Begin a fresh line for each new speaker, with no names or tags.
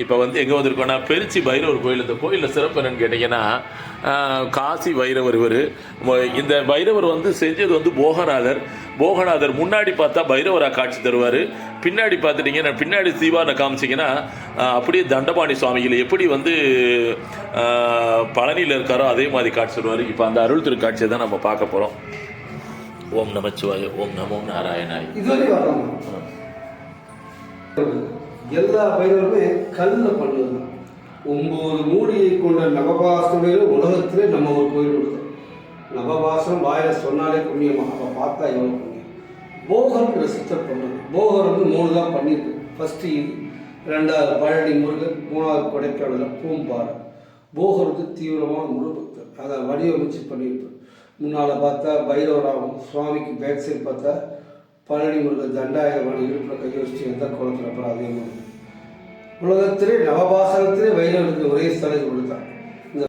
இப்போ வந்து எங்கே வந்திருக்கோன்னா பெருச்சி பைரவர் கோயில். இந்த கோயிலில் சிறப்பு என்னன்னு கேட்டிங்கன்னா, காசி பைரவர் இவர். இந்த பைரவர் வந்து செஞ்சது வந்து போகநாதர் முன்னாடி பார்த்தா பைரவராக காட்சி தருவார். பின்னாடி பார்த்துட்டிங்கன்னா, பின்னாடி தீபாவளி காமிச்சிங்கன்னா அப்படியே தண்டபாணி சுவாமிகள் எப்படி வந்து பழனியில் இருக்காரோ அதே மாதிரி காட்சி தருவார். இப்போ அந்த அருள் திருக்காட்சியை தான் நம்ம பார்க்க போகிறோம். ஓம் நமச்சிவாய, ஓம் நமோ நாராயணாய்.
எல்லா பைரவருமே கல்லில் பண்ணுவது. 9 மூடியை கொண்ட நவபாசனம் உலகத்திலே நம்ம ஒரு கோயில் கொடுத்தோம். நவபாசனம் வாயில சொன்னாலே புண்ணியமாக, அப்போ பார்த்தா எவ்வளோ புண்ணியம். போகர்ங்கிற சித்தர் பண்ணது. போகர் வந்து 3 தான் பண்ணியிருக்கு. ஃபஸ்ட்டு இது, 2வது பழனி முருகன், 3வது கொடைக்கானல் பூம்பாறை. போகர் வந்து தீவிரமான முழு பக்தர். அதை வடிவமைச்சு பண்ணியிருப்பார். முன்னால் பார்த்தா பைரவராகும், சுவாமிக்கு பேக் சைடு பார்த்தா பழனி முருகன் தண்டாயுதமான இடுப்பில் கையை வச்சு எந்த கோலத்தில் அப்புறம் அதே மாதிரி உலகத்திலே நவபாசனத்திலே வைரவருக்கு ஒரே ஸ்தலை கொடுத்தார்.